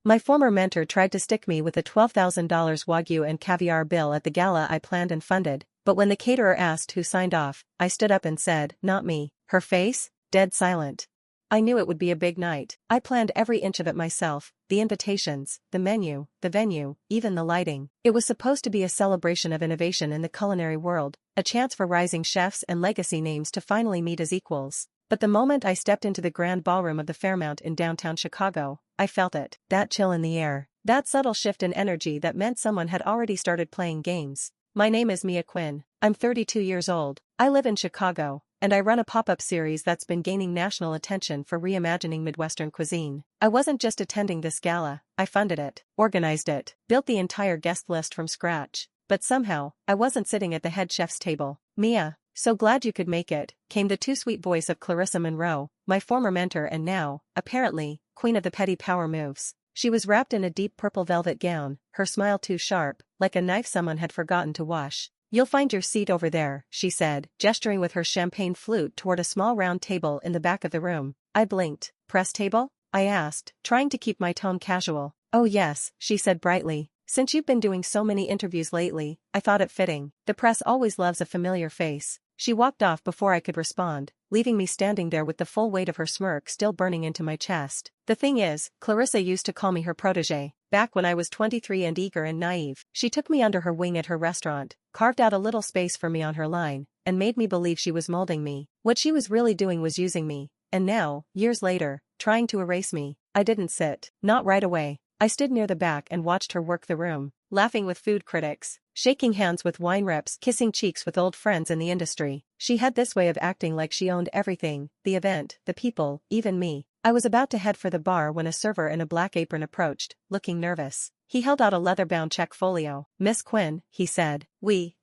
My former mentor tried to stick me with a $12,000 wagyu and caviar bill at the gala I planned and funded, but when the caterer asked who signed off, I stood up and said, "Not me." Her face? Dead silent. I knew it would be a big night. I planned every inch of it myself, the invitations, the menu, the venue, even the lighting. It was supposed to be a celebration of innovation in the culinary world, a chance for rising chefs and legacy names to finally meet as equals. But the moment I stepped into the grand ballroom of the Fairmount in downtown Chicago, I felt it. That chill in the air. That subtle shift in energy that meant someone had already started playing games. My name is Mia Quinn. I'm 32 years old. I live in Chicago, and I run a pop-up series that's been gaining national attention for reimagining Midwestern cuisine. I wasn't just attending this gala, I funded it, organized it, built the entire guest list from scratch. But somehow, I wasn't sitting at the head chef's table. "Mia, so glad you could make it," came the too-sweet voice of Clarissa Monroe, my former mentor and now, apparently, queen of the petty power moves. She was wrapped in a deep purple velvet gown, her smile too sharp, like a knife someone had forgotten to wash. "You'll find your seat over there," she said, gesturing with her champagne flute toward a small round table in the back of the room. I blinked. "Press table?" I asked, trying to keep my tone casual. "Oh yes," she said brightly. "Since you've been doing so many interviews lately, I thought it fitting. The press always loves a familiar face." She walked off before I could respond, leaving me standing there with the full weight of her smirk still burning into my chest. The thing is, Clarissa used to call me her protege, back when I was 23 and eager and naive. She took me under her wing at her restaurant, carved out a little space for me on her line, and made me believe she was molding me. What she was really doing was using me, and now, years later, trying to erase me. I didn't sit. Not right away. I stood near the back and watched her work the room, laughing with food critics, shaking hands with wine reps, kissing cheeks with old friends in the industry. She had this way of acting like she owned everything, the event, the people, even me. I was about to head for the bar when a server in a black apron approached, looking nervous. He held out a leather-bound check folio. "Miss Quinn," he said, we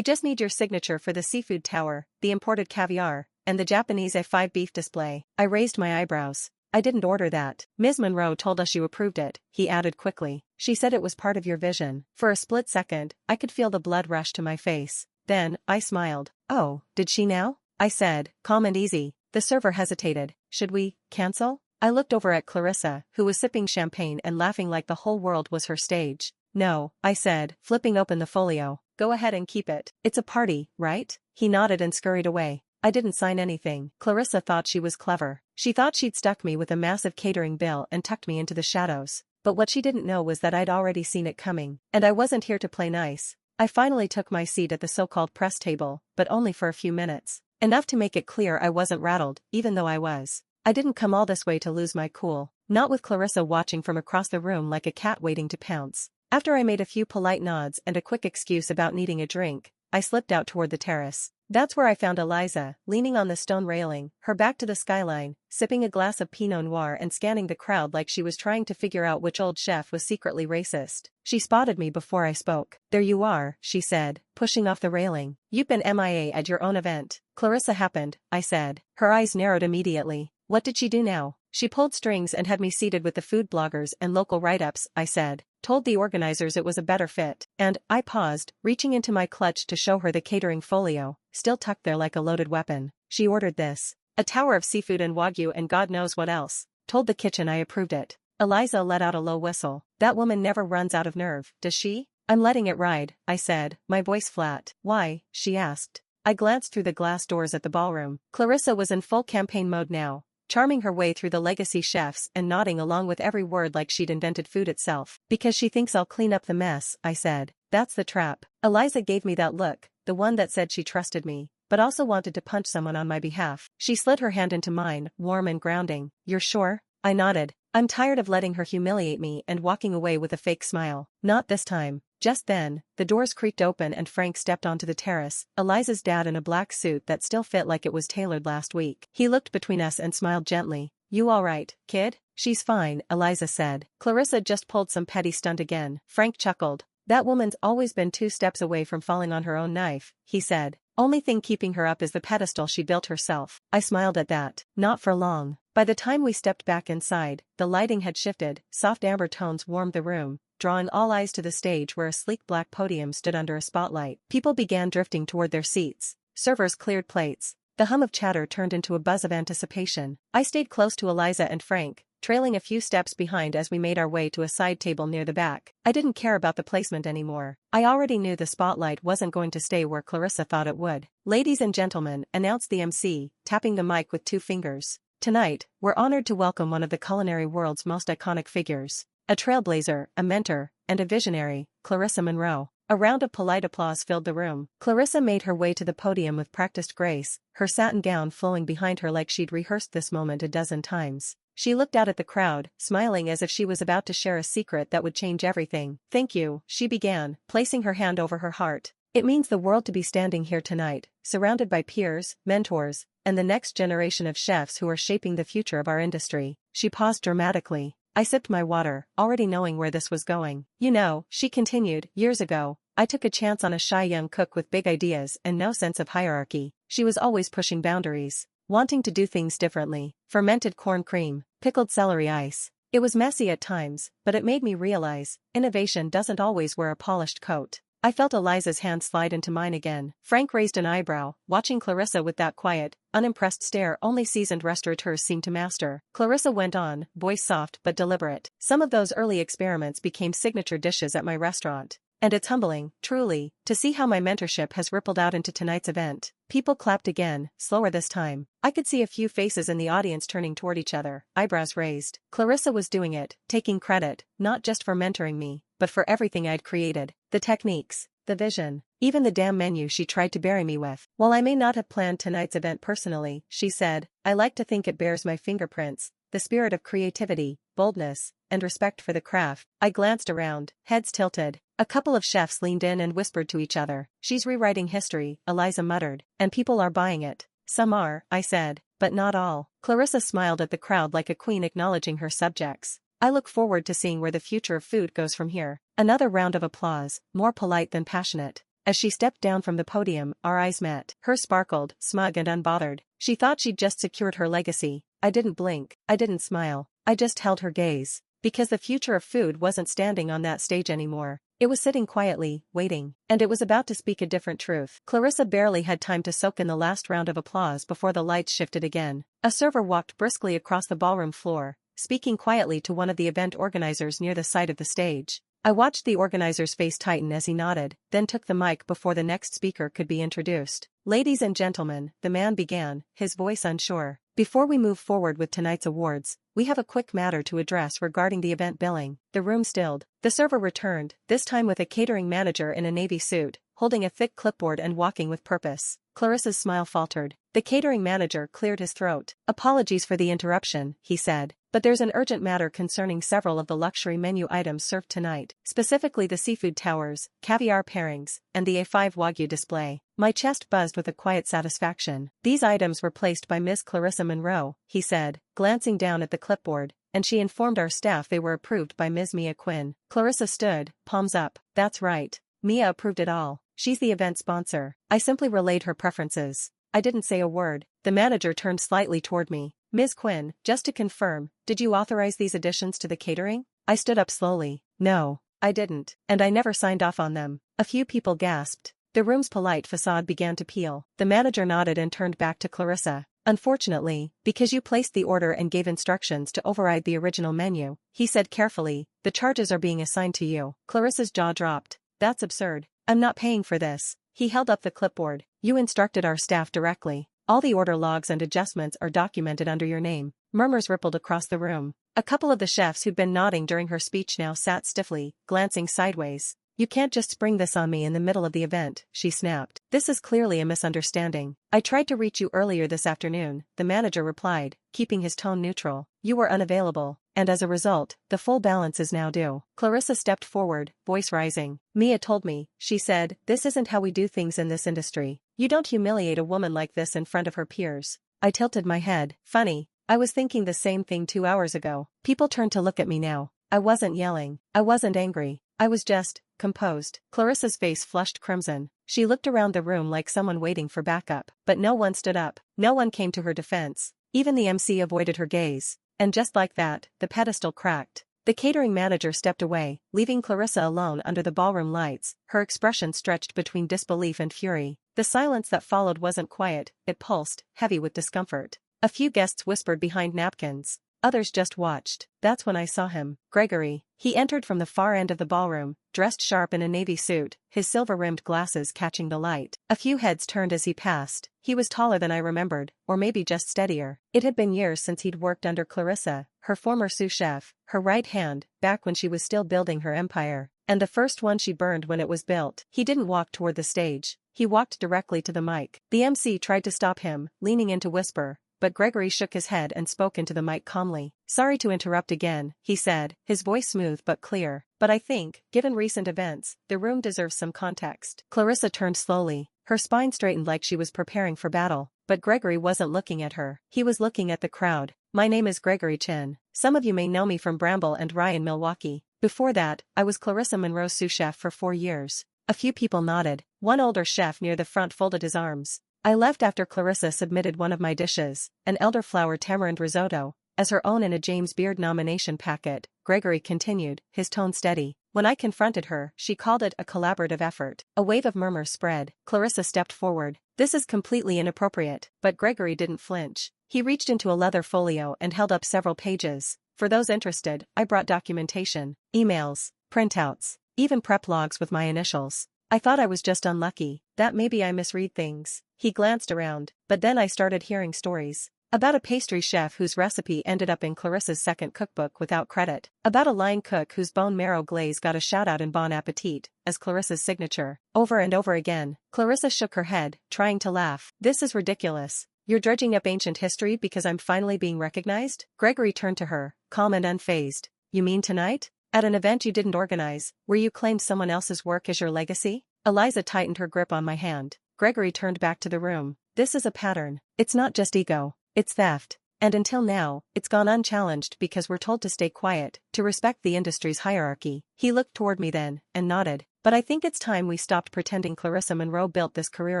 just need your signature for the seafood tower, the imported caviar, and the Japanese A5 beef display." I raised my eyebrows. "I didn't order that. Ms. Monroe told us you approved it," he added quickly. "She said it was part of your vision." For a split second, I could feel the blood rush to my face. Then, I smiled. "Oh, did she now?" I said, calm and easy. The server hesitated. "Should we cancel?" I looked over at Clarissa, who was sipping champagne and laughing like the whole world was her stage. "No," I said, flipping open the folio. "Go ahead and keep it. It's a party, right?" He nodded and scurried away. I didn't sign anything. Clarissa thought she was clever. She thought she'd stuck me with a massive catering bill and tucked me into the shadows. But what she didn't know was that I'd already seen it coming. And I wasn't here to play nice. I finally took my seat at the so-called press table, but only for a few minutes. Enough to make it clear I wasn't rattled, even though I was. I didn't come all this way to lose my cool. Not with Clarissa watching from across the room like a cat waiting to pounce. After I made a few polite nods and a quick excuse about needing a drink, I slipped out toward the terrace. That's where I found Eliza, leaning on the stone railing, her back to the skyline, sipping a glass of Pinot Noir and scanning the crowd like she was trying to figure out which old chef was secretly racist. She spotted me before I spoke. "There you are," she said, pushing off the railing. "You've been MIA at your own event." "Clarissa happened," I said. Her eyes narrowed immediately. "What did she do now?" "She pulled strings and had me seated with the food bloggers and local write-ups," I said. "Told the organizers it was a better fit." And, I paused, reaching into my clutch to show her the catering folio, still tucked there like a loaded weapon. "She ordered this. A tower of seafood and wagyu and God knows what else. Told the kitchen I approved it." Eliza let out a low whistle. "That woman never runs out of nerve, does she?" "I'm letting it ride," I said, my voice flat. "Why?" she asked. I glanced through the glass doors at the ballroom. Clarissa was in full campaign mode now, charming her way through the legacy chefs and nodding along with every word like she'd invented food itself. "Because she thinks I'll clean up the mess," I said. "That's the trap." Eliza gave me that look, the one that said she trusted me, but also wanted to punch someone on my behalf. She slid her hand into mine, warm and grounding. "You're sure?" I nodded. I'm tired of letting her humiliate me and walking away with a fake smile. Not this time. Just then, the doors creaked open and Frank stepped onto the terrace, Eliza's dad in a black suit that still fit like it was tailored last week. He looked between us and smiled gently. "You all right, kid?" "She's fine," Eliza said. "Clarissa just pulled some petty stunt again." Frank chuckled. "That woman's always been 2 steps away from falling on her own knife," he said. "Only thing keeping her up is the pedestal she built herself." I smiled at that. Not for long. By the time we stepped back inside, the lighting had shifted, soft amber tones warmed the room, drawing all eyes to the stage where a sleek black podium stood under a spotlight. People began drifting toward their seats. Servers cleared plates. The hum of chatter turned into a buzz of anticipation. I stayed close to Eliza and Frank, trailing a few steps behind as we made our way to a side table near the back. I didn't care about the placement anymore. I already knew the spotlight wasn't going to stay where Clarissa thought it would. "Ladies and gentlemen," announced the MC, tapping the mic with 2 fingers. "Tonight, we're honored to welcome one of the culinary world's most iconic figures. A trailblazer, a mentor, and a visionary, Clarissa Monroe." A round of polite applause filled the room. Clarissa made her way to the podium with practiced grace, her satin gown flowing behind her like she'd rehearsed this moment a dozen times. She looked out at the crowd, smiling as if she was about to share a secret that would change everything. "Thank you," she began, placing her hand over her heart. "It means the world to be standing here tonight, surrounded by peers, mentors, and the next generation of chefs who are shaping the future of our industry." She paused dramatically. I sipped my water, already knowing where this was going. "You know," she continued, "years ago, I took a chance on a shy young cook with big ideas and no sense of hierarchy. She was always pushing boundaries, wanting to do things differently. Fermented corn cream, pickled celery ice. It was messy at times, but it made me realize, innovation doesn't always wear a polished coat." I felt Eliza's hand slide into mine again. Frank raised an eyebrow, watching Clarissa with that quiet, unimpressed stare only seasoned restaurateurs seem to master. Clarissa went on, voice soft but deliberate. "Some of those early experiments became signature dishes at my restaurant. And it's humbling, truly, to see how my mentorship has rippled out into tonight's event." People clapped again, slower this time. I could see a few faces in the audience turning toward each other, eyebrows raised. Clarissa was doing it, taking credit, not just for mentoring me, but for everything I'd created. The techniques, the vision, even the damn menu she tried to bury me with. "While I may not have planned tonight's event personally," she said, "I like to think it bears my fingerprints, the spirit of creativity, boldness, and respect for the craft." I glanced around, heads tilted. A couple of chefs leaned in and whispered to each other. "She's rewriting history," Eliza muttered. "And people are buying it." "Some are," I said, "but not all." Clarissa smiled at the crowd like a queen acknowledging her subjects. "I look forward to seeing where the future of food goes from here." Another round of applause, more polite than passionate. As she stepped down from the podium, our eyes met. Hers sparkled, smug and unbothered. She thought she'd just secured her legacy. I didn't blink. I didn't smile. I just held her gaze. Because the future of food wasn't standing on that stage anymore. It was sitting quietly, waiting. And it was about to speak a different truth. Clarissa barely had time to soak in the last round of applause before the lights shifted again. A server walked briskly across the ballroom floor, speaking quietly to one of the event organizers near the side of the stage. I watched the organizer's face tighten as he nodded, then took the mic before the next speaker could be introduced. "Ladies and gentlemen," the man began, his voice unsure. "Before we move forward with tonight's awards, we have a quick matter to address regarding the event billing." The room stilled. The server returned, this time with a catering manager in a navy suit, holding a thick clipboard and walking with purpose. Clarissa's smile faltered. The catering manager cleared his throat. "Apologies for the interruption," he said, "but there's an urgent matter concerning several of the luxury menu items served tonight, specifically the seafood towers, caviar pairings, and the A5 wagyu display." My chest buzzed with a quiet satisfaction. "These items were placed by Miss Clarissa Monroe," he said, glancing down at the clipboard, "and she informed our staff they were approved by Ms. Mia Quinn." Clarissa stood, palms up. "That's right. Mia approved it all. She's the event sponsor." I simply relayed her preferences. I didn't say a word. The manager turned slightly toward me. "Ms. Quinn, just to confirm, did you authorize these additions to the catering?" I stood up slowly. "No, I didn't, and I never signed off on them." A few people gasped. The room's polite facade began to peel. The manager nodded and turned back to Clarissa. "Unfortunately, because you placed the order and gave instructions to override the original menu," he said carefully, "the charges are being assigned to you." Clarissa's jaw dropped. "That's absurd. I'm not paying for this." He held up the clipboard. "You instructed our staff directly. All the order logs and adjustments are documented under your name." Murmurs rippled across the room. A couple of the chefs who'd been nodding during her speech now sat stiffly, glancing sideways. "You can't just spring this on me in the middle of the event," she snapped. "This is clearly a misunderstanding." "I tried to reach you earlier this afternoon," the manager replied, keeping his tone neutral. "You were unavailable, and as a result, the full balance is now due." Clarissa stepped forward, voice rising. "Mia told me," she said, "this isn't how we do things in this industry. You don't humiliate a woman like this in front of her peers." I tilted my head. Funny, I was thinking the same thing 2 hours ago. People turned to look at me now. I wasn't yelling. I wasn't angry. I was just composed. Clarissa's face flushed crimson. She looked around the room like someone waiting for backup. But no one stood up. No one came to her defense. Even the MC avoided her gaze. And just like that, the pedestal cracked. The catering manager stepped away, leaving Clarissa alone under the ballroom lights, her expression stretched between disbelief and fury. The silence that followed wasn't quiet, it pulsed, heavy with discomfort. A few guests whispered behind napkins. Others just watched. That's when I saw him. Gregory. He entered from the far end of the ballroom, dressed sharp in a navy suit, his silver-rimmed glasses catching the light. A few heads turned as he passed. He was taller than I remembered, or maybe just steadier. It had been years since he'd worked under Clarissa, her former sous chef, her right hand, back when she was still building her empire. And the first one she burned when it was built. He didn't walk toward the stage. He walked directly to the mic. The MC tried to stop him, leaning in to whisper, but Gregory shook his head and spoke into the mic calmly. "Sorry to interrupt again," he said, his voice smooth but clear. "But I think, given recent events, the room deserves some context." Clarissa turned slowly, her spine straightened like she was preparing for battle. But Gregory wasn't looking at her. He was looking at the crowd. "My name is Gregory Chin. Some of you may know me from Bramble and Rye in Milwaukee. Before that, I was Clarissa Monroe's sous chef for 4 years." A few people nodded. One older chef near the front folded his arms. "I left after Clarissa submitted one of my dishes, an elderflower tamarind risotto, as her own in a James Beard nomination packet," Gregory continued, his tone steady. "When I confronted her, she called it a collaborative effort." A wave of murmurs spread. Clarissa stepped forward. "This is completely inappropriate." But Gregory didn't flinch. He reached into a leather folio and held up several pages. "For those interested, I brought documentation, emails, printouts, even prep logs with my initials. I thought I was just unlucky, that maybe I misread things." He glanced around, but then I started hearing stories. About a pastry chef whose recipe ended up in Clarissa's second cookbook without credit. About a line cook whose bone marrow glaze got a shout-out in Bon Appetit, as Clarissa's signature. Over and over again, Clarissa shook her head, trying to laugh. "This is ridiculous. You're dredging up ancient history because I'm finally being recognized?" Gregory turned to her, calm and unfazed. "You mean tonight? At an event you didn't organize, where you claimed someone else's work as your legacy?" Eliza tightened her grip on my hand. Gregory turned back to the room. "This is a pattern. It's not just ego. It's theft. And until now, it's gone unchallenged because we're told to stay quiet, to respect the industry's hierarchy." He looked toward me then, and nodded. "But I think it's time we stopped pretending Clarissa Monroe built this career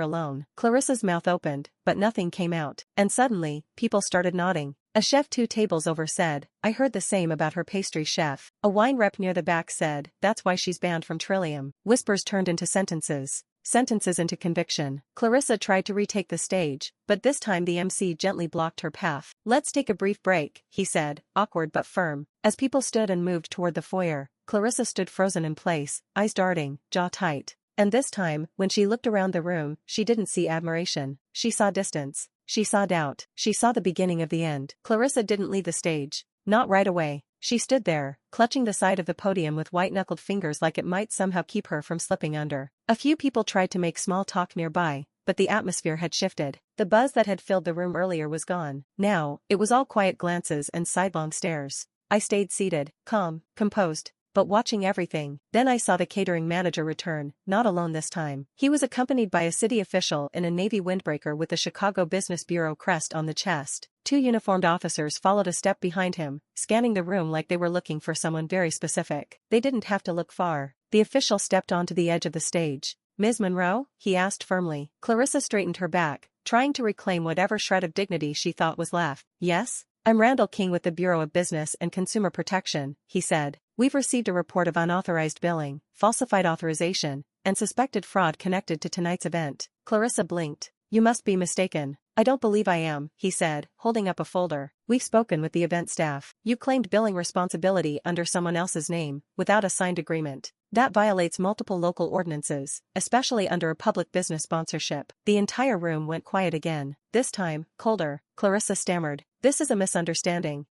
alone." Clarissa's mouth opened, but nothing came out. And suddenly, people started nodding. A chef 2 tables over said, "I heard the same about her pastry chef." A wine rep near the back said, "That's why she's banned from Trillium." Whispers turned into sentences. Sentences into conviction. Clarissa tried to retake the stage, but this time the MC gently blocked her path. "Let's take a brief break," he said, awkward but firm. As people stood and moved toward the foyer, Clarissa stood frozen in place, eyes darting, jaw tight. And this time, when she looked around the room, she didn't see admiration. She saw distance. She saw doubt. She saw the beginning of the end. Clarissa didn't leave the stage. Not right away. She stood there, clutching the side of the podium with white-knuckled fingers like it might somehow keep her from slipping under. A few people tried to make small talk nearby, but the atmosphere had shifted. The buzz that had filled the room earlier was gone. Now, it was all quiet glances and sidelong stares. I stayed seated, calm, composed, but watching everything. Then I saw the catering manager return, not alone this time. He was accompanied by a city official in a navy windbreaker with the Chicago Business Bureau crest on the chest. 2 uniformed officers followed a step behind him, scanning the room like they were looking for someone very specific. They didn't have to look far. The official stepped onto the edge of the stage. "Ms. Monroe?" he asked firmly. Clarissa straightened her back, trying to reclaim whatever shred of dignity she thought was left. "Yes? I'm Randall King with the Bureau of Business and Consumer Protection," he said. "We've received a report of unauthorized billing, falsified authorization, and suspected fraud connected to tonight's event." Clarissa blinked. "You must be mistaken." "I don't believe I am," he said, holding up a folder. "We've spoken with the event staff. You claimed billing responsibility under someone else's name, without a signed agreement. That violates multiple local ordinances, especially under a public business sponsorship." The entire room went quiet again. This time, colder. Clarissa stammered. "This is a misunderstanding.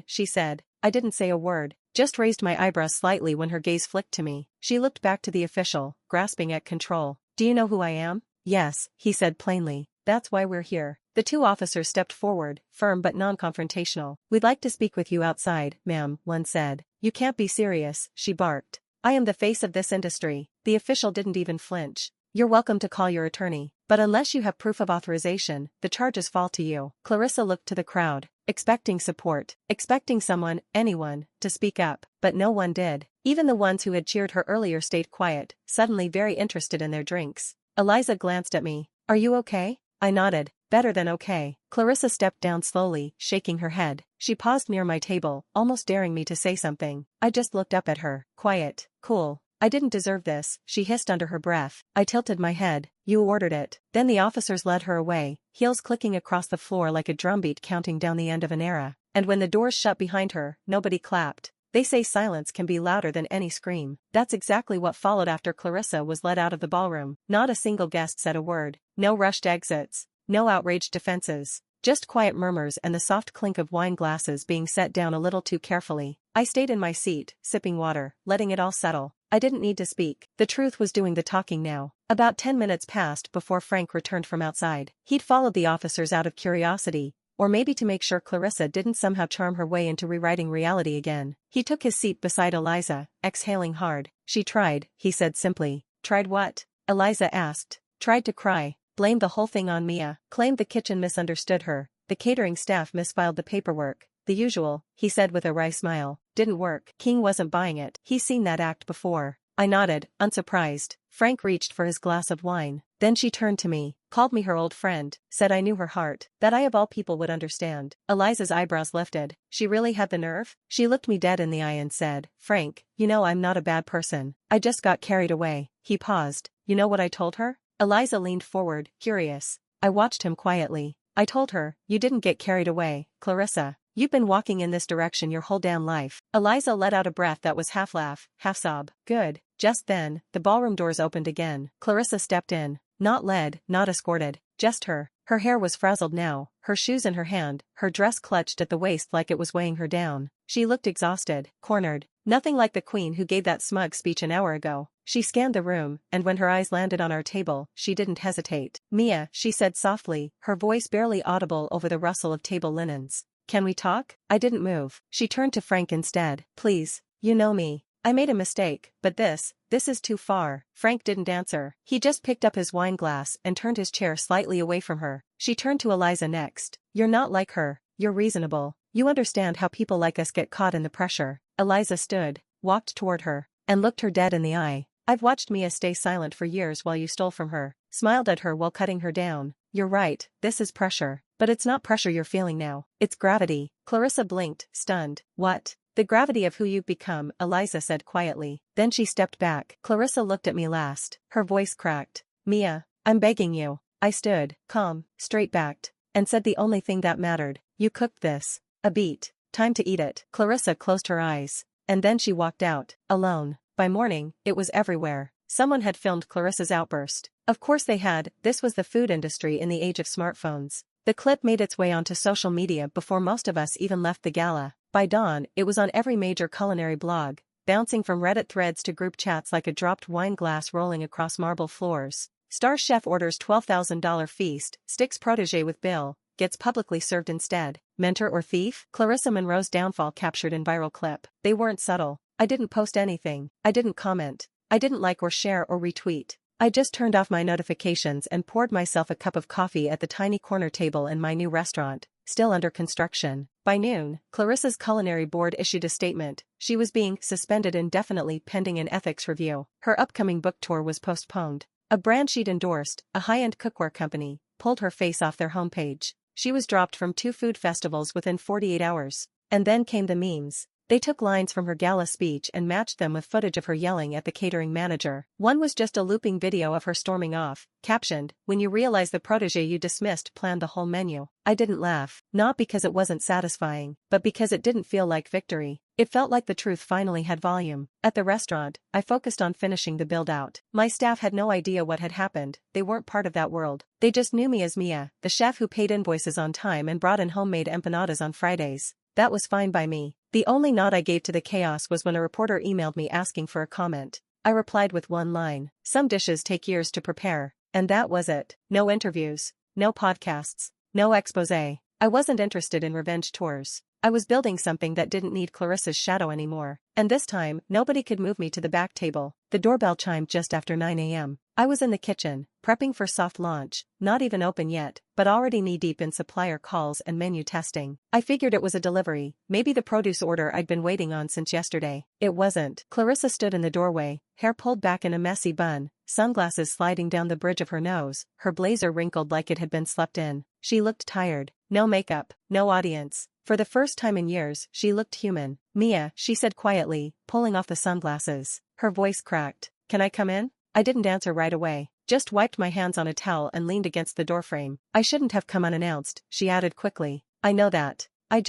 She said. "I didn't say a word, just raised my eyebrows slightly when her gaze flicked to me." She looked back to the official, grasping at control. "Do you know who I am?" "Yes," he said plainly. "That's why we're here." The 2 officers stepped forward, firm but non-confrontational. "We'd like to speak with you outside, ma'am," one said. "You can't be serious," she barked. "I am the face of this industry." The official didn't even flinch. "You're welcome to call your attorney, but unless you have proof of authorization, the charges fall to you." Clarissa looked to the crowd, expecting support, expecting someone, anyone, to speak up, but no one did. Even the ones who had cheered her earlier stayed quiet, suddenly very interested in their drinks. Eliza glanced at me. "Are you okay?" I nodded. "Better than okay." Clarissa stepped down slowly, shaking her head. She paused near my table, almost daring me to say something. I just looked up at her. Quiet, cool. "I didn't deserve this," she hissed under her breath. I tilted my head. "You ordered it." Then the officers led her away, heels clicking across the floor like a drumbeat counting down the end of an era. And when the doors shut behind her, nobody clapped. They say silence can be louder than any scream. That's exactly what followed after Clarissa was led out of the ballroom. Not a single guest said a word. No rushed exits. No outraged defenses. Just quiet murmurs and the soft clink of wine glasses being set down a little too carefully. I stayed in my seat, sipping water, letting it all settle. I didn't need to speak. The truth was doing the talking now. About 10 minutes passed before Frank returned from outside. He'd followed the officers out of curiosity, or maybe to make sure Clarissa didn't somehow charm her way into rewriting reality again. He took his seat beside Eliza, exhaling hard. She tried, he said simply. Tried what? Eliza asked. Tried to cry. Blamed the whole thing on Mia. Claimed the kitchen misunderstood her. The catering staff misfiled the paperwork. The usual, he said with a wry smile. Didn't work. King wasn't buying it. He's seen that act before. I nodded, unsurprised. Frank reached for his glass of wine. Then she turned to me, called me her old friend, said I knew her heart, that I of all people would understand. Eliza's eyebrows lifted. She really had the nerve? She looked me dead in the eye and said, Frank, you know I'm not a bad person. I just got carried away. He paused. You know what I told her? Eliza leaned forward, curious. I watched him quietly. I told her, you didn't get carried away, Clarissa. You've been walking in this direction your whole damn life. Eliza let out a breath that was half laugh, half sob. Good. Just then, the ballroom doors opened again. Clarissa stepped in. Not led, not escorted. Just her. Her hair was frazzled now, her shoes in her hand, her dress clutched at the waist like it was weighing her down. She looked exhausted, cornered. Nothing like the queen who gave that smug speech an hour ago. She scanned the room, and when her eyes landed on our table, she didn't hesitate. Mia, she said softly, her voice barely audible over the rustle of table linens. Can we talk? I didn't move. She turned to Frank instead. Please, you know me. I made a mistake, but this is too far. Frank didn't answer. He just picked up his wine glass and turned his chair slightly away from her. She turned to Eliza next. You're not like her. You're reasonable. You understand how people like us get caught in the pressure. Eliza stood, walked toward her, and looked her dead in the eye. I've watched Mia stay silent for years while you stole from her, smiled at her while cutting her down. You're right, this is pressure. But it's not pressure you're feeling now. It's gravity. Clarissa blinked, stunned. What? The gravity of who you've become, Eliza said quietly. Then she stepped back. Clarissa looked at me last. Her voice cracked. Mia, I'm begging you. I stood, calm, straight-backed, and said the only thing that mattered. You cooked this. A beet. Time to eat it. Clarissa closed her eyes. And then she walked out, alone. By morning, it was everywhere. Someone had filmed Clarissa's outburst. Of course they had. This was the food industry in the age of smartphones. The clip made its way onto social media before most of us even left the gala. By dawn, it was on every major culinary blog, bouncing from Reddit threads to group chats like a dropped wine glass rolling across marble floors. Star chef orders $12,000 feast, sticks protege with bill, gets publicly served instead. Mentor or thief? Clarissa Monroe's downfall captured in viral clip. They weren't subtle. I didn't post anything. I didn't comment. I didn't like or share or retweet. I just turned off my notifications and poured myself a cup of coffee at the tiny corner table in my new restaurant, still under construction. By noon, Clarissa's culinary board issued a statement. She was being suspended indefinitely pending an ethics review. Her upcoming book tour was postponed. A brand she'd endorsed, a high-end cookware company, pulled her face off their homepage. She was dropped from 2 food festivals within 48 hours. And then came the memes. They took lines from her gala speech and matched them with footage of her yelling at the catering manager. One was just a looping video of her storming off, captioned, "When you realize the protege you dismissed planned the whole menu." I didn't laugh, not because it wasn't satisfying, but because it didn't feel like victory. It felt like the truth finally had volume. At the restaurant, I focused on finishing the build-out. My staff had no idea what had happened. They weren't part of that world. They just knew me as Mia, the chef who paid invoices on time and brought in homemade empanadas on Fridays. That was fine by me. The only nod I gave to the chaos was when a reporter emailed me asking for a comment. I replied with one line. Some dishes take years to prepare. And that was it. No interviews. No podcasts. No exposé. I wasn't interested in revenge tours. I was building something that didn't need Clarissa's shadow anymore. And this time, nobody could move me to the back table. The doorbell chimed just after 9 a.m. I was in the kitchen, prepping for soft launch, not even open yet, but already knee-deep in supplier calls and menu testing. I figured it was a delivery, maybe the produce order I'd been waiting on since yesterday. It wasn't. Clarissa stood in the doorway, hair pulled back in a messy bun, sunglasses sliding down the bridge of her nose, her blazer wrinkled like it had been slept in. She looked tired. No makeup, no audience. For the first time in years, she looked human. "Mia," she said quietly, pulling off the sunglasses. Her voice cracked. "Can I come in?" I didn't answer right away, just wiped my hands on a towel and leaned against the doorframe. "I shouldn't have come unannounced," she added quickly. "I know that. I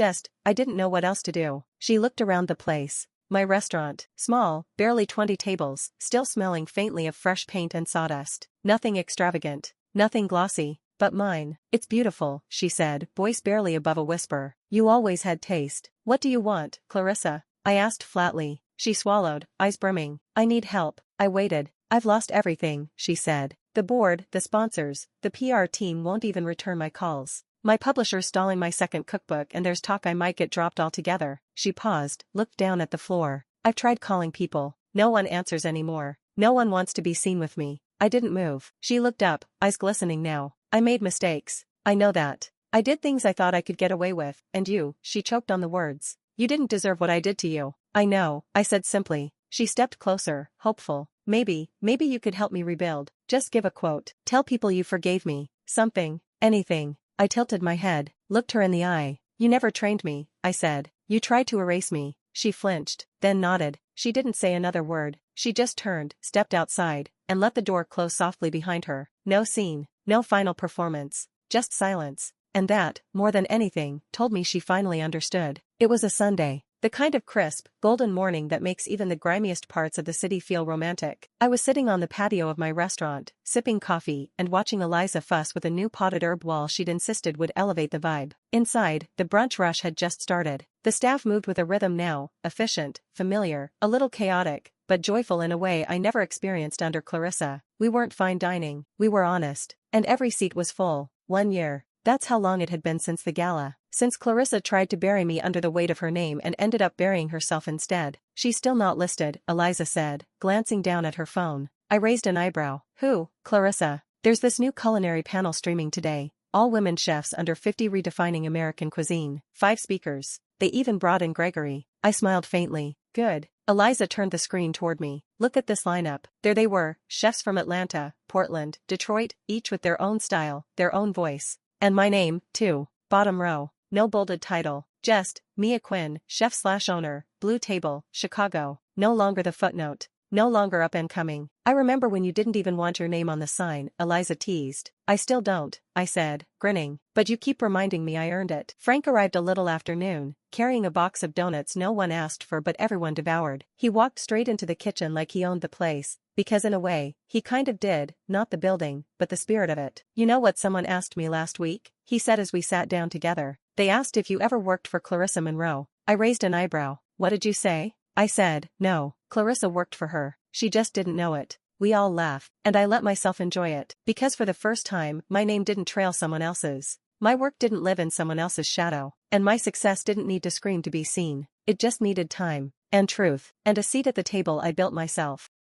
didn't know what else to do. She looked around the place. My restaurant, small, barely 20 tables, still smelling faintly of fresh paint and sawdust. Nothing extravagant, nothing glossy, but mine. It's beautiful, she said, voice barely above a whisper. You always had taste. What do you want, Clarissa? I asked flatly. She swallowed, eyes brimming. I need help. I waited. I've lost everything, she said. The board, the sponsors, the PR team won't even return my calls. My publisher's stalling my second cookbook and there's talk I might get dropped altogether. She paused, looked down at the floor. I've tried calling people. No one answers anymore. No one wants to be seen with me. I didn't move. She looked up, eyes glistening now. I made mistakes. I know that. I did things I thought I could get away with, and you, she choked on the words. You didn't deserve what I did to you. I know, I said simply. She stepped closer, hopeful. Maybe you could help me rebuild. Just give a quote. Tell people you forgave me. Something. Anything. I tilted my head, looked her in the eye. You never trained me, I said. You tried to erase me. She flinched, then nodded. She didn't say another word. She just turned, stepped outside, and let the door close softly behind her. No scene, no final performance, just silence. And that, more than anything, told me she finally understood. It was a Sunday. The kind of crisp, golden morning that makes even the grimiest parts of the city feel romantic. I was sitting on the patio of my restaurant, sipping coffee and watching Eliza fuss with a new potted herb wall she'd insisted would elevate the vibe. Inside, the brunch rush had just started. The staff moved with a rhythm now, efficient, familiar, a little chaotic, but joyful in a way I never experienced under Clarissa. We weren't fine dining, we were honest, and every seat was full. 1 year. That's how long it had been since the gala. Since Clarissa tried to bury me under the weight of her name and ended up burying herself instead. She's still not listed, Eliza said, glancing down at her phone. I raised an eyebrow. Who? Clarissa. There's this new culinary panel streaming today. All women chefs under 50 redefining American cuisine. 5 speakers. They even brought in Gregory. I smiled faintly. Good. Eliza turned the screen toward me. Look at this lineup. There they were, chefs from Atlanta, Portland, Detroit, each with their own style, their own voice. And my name, too. Bottom row. No bolded title. Just, Mia Quinn, chef/owner, Blue Table, Chicago. No longer the footnote. No longer up and coming. I remember when you didn't even want your name on the sign, Eliza teased. I still don't, I said, grinning. But you keep reminding me I earned it. Frank arrived a little after noon, carrying a box of donuts no one asked for but everyone devoured. He walked straight into the kitchen like he owned the place, because in a way, he kind of did, not the building, but the spirit of it. You know what someone asked me last week? He said as we sat down together. They asked if you ever worked for Clarissa Monroe. I raised an eyebrow. What did you say? I said, no, Clarissa worked for her. She just didn't know it. We all laughed, and I let myself enjoy it, because for the first time, my name didn't trail someone else's. My work didn't live in someone else's shadow, and my success didn't need to scream to be seen. It just needed time, and truth, and a seat at the table I built myself.